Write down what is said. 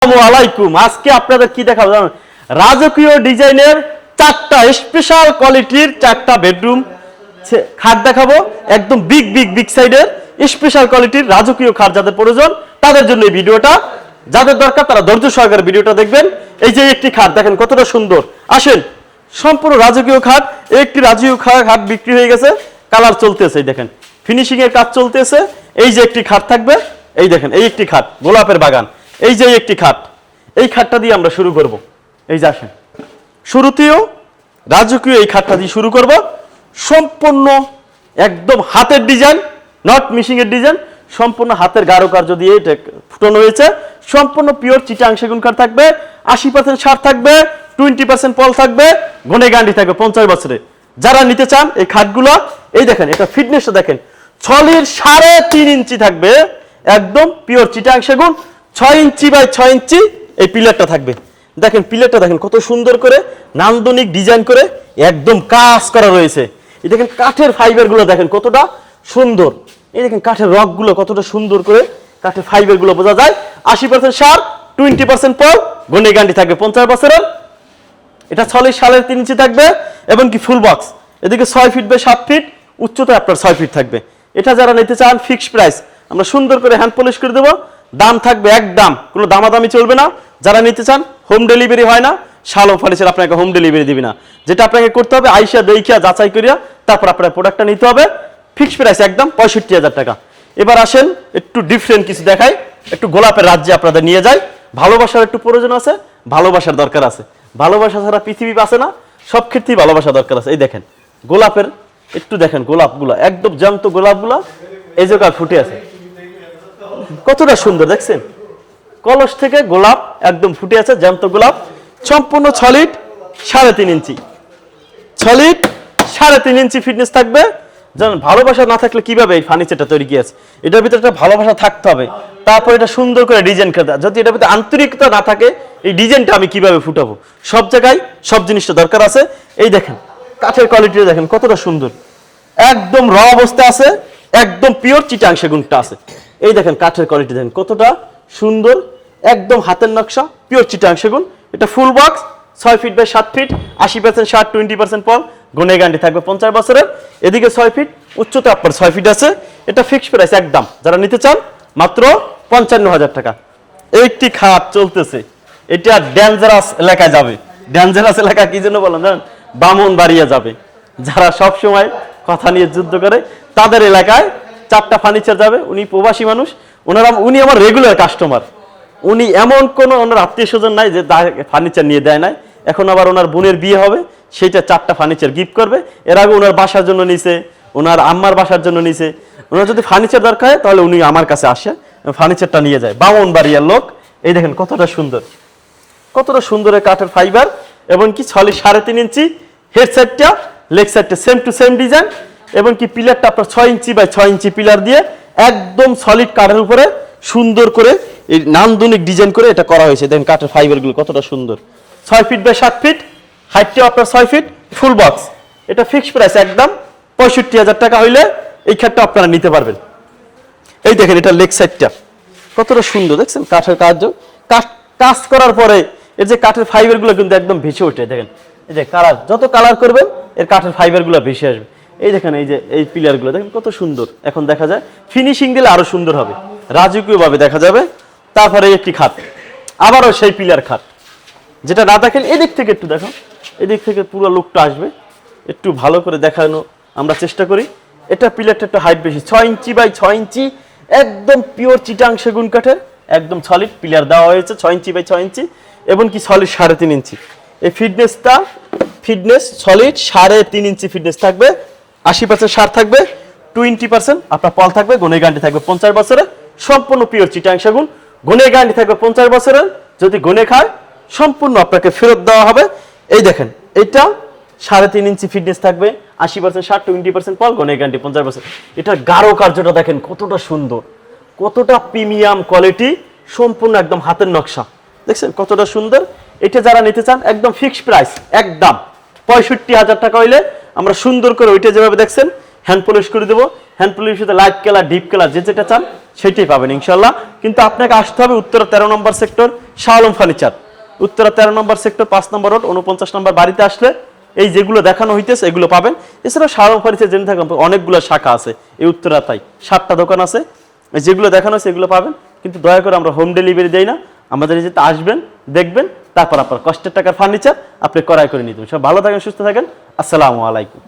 আসসালামু আলাইকুম। আজকে আপনাদের কি দেখাবো জানেন? রাজকীয় ডিজাইনের চারটা স্পেশাল কোয়ালিটির চারটা বেডরুম খাট দেখাবো। একদম বিগ সাইডের স্পেশাল কোয়ালিটির রাজকীয় খাট যাদের প্রয়োজন তাদের জন্য এই ভিডিওটা। যাদের দরকার তারা ধৈর্য সহকারে ভিডিওটা দেখবেন। এই যে একটি খাট দেখেন কতটা সুন্দর। আসেন, সম্পূর্ণ রাজকীয় খাট। একটি রাজকীয় খাট বিক্রি হয়ে গেছে, কালার চলতেছে, দেখেন ফিনিশিং এর কাজ চলতেছে। এই যে একটি খাট থাকবে, এই দেখেন এই একটি খাট, গোলাপের বাগান। এই যে একটি খাট, এই খাটটা দিয়ে আমরা শুরু করব। এই যে আসেন, শুরুতেও রাজকীয় এই খাটটা দিয়ে শুরু করব। সম্পূর্ণ একদম হাতের ডিজাইন, নট মিশিং এর ডিজাইন, সম্পূর্ণ হাতের কারুকার্য দিয়ে এটা ফুটানো হয়েছে। সম্পূর্ণ পিওর চিটাং সেগুন কাঠ থাকবে, 80% সার থাকবে, 20% পল থাকবে, ঘনে গ্যারান্টি থাকবে 50 বছরে। যারা নিতে চান এই খাটগুলো, এই দেখেন এটা ফিটনেসটা দেখেন, 6 3.5 ইঞ্চি থাকবে, একদম পিওর চিটাং সেগুন। 6 ইঞ্চি বাই 6 ইঞ্চি এই পিলারটা থাকবে। দেখেন পিলারটা দেখেন কত সুন্দর করে নান্দনিক ডিজাইন করে একদম কাজ করা রয়েছে। এই দেখেন কাঠের ফাইবারগুলো দেখেন কতটা সুন্দর। এই দেখেন কাঠের রকগুলো কতটা সুন্দর করে, কাঠের ফাইবারগুলো বোঝা যায়। 80% সার, 20% পল, ঘনে গ্যারান্টি থাকবে 50 বছরের। এটা 6 3.5 ইঞ্চি থাকবে এবং কি ফুল বক্স। এদিকে 6 ফিট বাই 7 ফিট, উচ্চতা আপনার 6 ফিট থাকবে। এটা যারা নিতে চান ফিক্সড প্রাইস, আমরা সুন্দর করে হ্যান্ড পলিশ করে দেবো। দাম থাকবে একদম, কোনো দামাদামি চলবে না। যারা নিতে চান হোম ডেলিভারি হয় না, শালো ফার্নিচার আপনাকে হোম ডেলিভারি দিবে না। যেটা আপনাকে করতে হবে আইসা দেখিয়া যাচাই করিয়া তারপর আপনার প্রোডাক্টটা নিতে হবে। ফিক্সড প্রাইস একদম 65,000 টাকা। এবার আসেন একটু ডিফারেন্ট কিছু দেখাই, একটু গোলাপের রাজ্যে আপনাদের নিয়ে যাই। ভালোবাসার একটু প্রয়োজন আছে, ভালোবাসার দরকার আছে। ভালোবাসা ছাড়া পৃথিবী বাঁচে না, সব ক্ষেত্রেই ভালোবাসা দরকার আছে। এই দেখেন গোলাপের, একটু দেখেন গোলাপগুলো একদম জ্যান্ত গোলাপগুলো এই জায়গায় ফুটে আছে, কতটা সুন্দর দেখছেন। কলস থেকে গোলাপ একদম ফুটে আছে, জ্যান্ত গোলাপ। সম্পূর্ণ সলিড 3.5 ইঞ্চি, সলিড 3.5 ইঞ্চি ফিটনেস থাকবে। জানেন ভালোবাসা না থাকলে কিভাবে এই ফার্নিচারটা তৈরি করেছে? এটার ভিতরে একটা ভালোবাসা থাকতে হবে, তারপর এটা সুন্দর করে ডিজাইন করতে। যদি এটার ভিতরে আন্তরিকতা না থাকে এই ডিজাইনটা আমি কিভাবে ফুটাবো? সব জায়গায় সব জিনিসটা দরকার আছে। এই দেখেন কাঠের কোয়ালিটিটা দেখেন কতটা সুন্দর, একদম র অবস্থা আছে, একদম পিওর চিটাং সেগুনটা আছে। এই দেখেন কাঠের কোয়ালিটি দেখেন কতটা সুন্দর, একদম হাতের নকশা, পিওর চিটাং সেগুন। এটা full box, 6 feet by 7 feet, 80% সার, 20% পল, ঘনে গ্যারান্টি থাকবে 50 বছরের। এদিকে 6 ফিট, উচ্চতা আপনার 6 ফিট আছে। এটা ফিক্সড প্রাইস একদম, যারা নিতে চান মাত্র 55,000 টাকা। একটি খাট চলতেছে, এটা ডেঞ্জারাস এলাকায় যাবে। ডেঞ্জারাস এলাকা কি জন্য বলেন জানেন? বামনবাড়িয়া যাবে। যারা সব সময় কথা নিয়ে যুদ্ধ করে তাদের এলাকায় চারটা ফার্নিচার যাবে। উনি প্রবাসী মানুষ, উনি আমার রেগুলার কাস্টমার। উনি এমন কোনো ওনার আত্মীয় স্বজন নাই যে ফার্নিচার নিয়ে দেয় নাই। এখন আবার ওনার বোনের বিয়ে হবে, সেইটা 4টা ফার্নিচার গিফট করবে। এর আগে ওনার বাসার জন্য নিছে, ওনার আম্মার বাসার জন্য নিছে। ওনার যদি ফার্নিচার দরকার হয় তাহলে উনি আমার কাছে আসে, ফার্নিচারটা নিয়ে যায়। বামনবাড়িয়ার লোক। এই দেখেন কতটা সুন্দর, কতটা সুন্দর কাঠের ফাইবার এবং কি 6 3.5 ইঞ্চি হেড সাইডটা, লেগ সাইডটা সেম টু সেম ডিজাইন এবং কি পিলারটা আপনার 6 ইঞ্চি বাই 6 ইঞ্চি পিলার দিয়ে একদম সলিড কাঠের উপরে সুন্দর করে এই নান্দনিক ডিজাইন করে এটা করা হয়েছে। দেখেন কাঠের ফাইবারগুলো কতটা সুন্দর। 6 ফিট বাই 7 ফিট, হাইটটাও আপনার 6 ফিট, ফুল বক্স। এটা ফিক্সড প্রাইস একদম 65,000 টাকা হইলে এই খাটটা আপনারা নিতে পারবেন। এই দেখেন এটা লেগ সাইডটা কতটা সুন্দর দেখছেন, কাঠের কাজ করার পরে এর যে কাঠের ফাইবারগুলো কিন্তু একদম ভেসে ওঠে। দেখেন এই যে কালার, যত কালার করবেন এর কাঠের ফাইবারগুলো ভেসে আসবে। এই দেখেন এই যে এই পিলারগুলো দেখেন কত সুন্দর এখন দেখা যায়। ফিনিশিং দিলে আরো সুন্দর হবে, রাজকীয়ভাবে দেখা যাবে। তারপরে একটি খাট, আবারও সেই পিলার খাট, যেটা না দেখেন এদিক থেকে একটু দেখো, এদিক থেকে পুরো লুকটা আসবে। একটু ভালো করে দেখানো আমরা চেষ্টা করি। এটা পিলারটা একটু হাইট বেশি, 6 ইঞ্চি বাই 6 ইঞ্চি, একদম পিওর চিটাং সেগুন কাঠের একদম সলিড পিলার দেওয়া হয়েছে। 6 ইঞ্চি বাই 6 ইঞ্চি এবং কি সলিড 3.5 ইঞ্চি। এই ফিটনেস সলিড 3.5 ইঞ্চি ফিটনেস থাকবে। 80% সার থাকবে, 20% আপনার পল থাকবে, ঘনে গ্যারান্টি থাকবে 50 বছরের। সম্পূর্ণ পিওর চিটাং সেগুন, ঘনে গ্যারান্টি থাকবে 50 বছরের। যদি ঘনে খায় সম্পূর্ণ আপনাকে ফেরত দেওয়া হবে। এই দেখেন এটা 3.5 ইঞ্চি ফিটনেস থাকবে, 80% সার, 20% পল, ঘনে গ্যারান্টি 50 বছর। এটার গাঢ় কার্যটা দেখেন কতটা সুন্দর, কতটা প্রিমিয়াম কোয়ালিটি, সম্পূর্ণ একদম হাতের নকশা দেখছেন কতটা সুন্দর। এটা যারা নিতে চান একদম ফিক্সড প্রাইস একদম 65,000 টাকা হইলে আমরা সুন্দর করে ওইটা যেভাবে দেখছেন হ্যান্ড পলিশ করে দেবো। হ্যান্ড পলিশের সাথে লাইট কালার, ডিপ কালার যেটা চান সেটাই পাবেন ইনশাল্লাহ। কিন্তু আপনাকে আসতে হবে উত্তরা 13 নম্বর সেক্টর, শাহ আলম ফার্নিচার, উত্তরা 13 নম্বর সেক্টর 5 নম্বর রোড 49 নম্বর বাড়িতে আসলে এই যেগুলো দেখানো হইতেছে এগুলো পাবেন। এছাড়া শাহ আলম ফার্নিচার জেনে থাকবেন অনেকগুলো শাখা আছে এই উত্তরাতায়, 7টা দোকান আছে, যেগুলো দেখানো হচ্ছে এগুলো পাবেন। কিন্তু দয়া করে আমরা হোম ডেলিভারি দেই না, আমাদের এই যেতে আসবেন, দেখবেন, তারপর আপনার কষ্টের টাকার ফার্নিচার আপনি ক্রয় করে নিতে। সব ভালো থাকেন, সুস্থ থাকেন, আসসালামু আলাইকুম।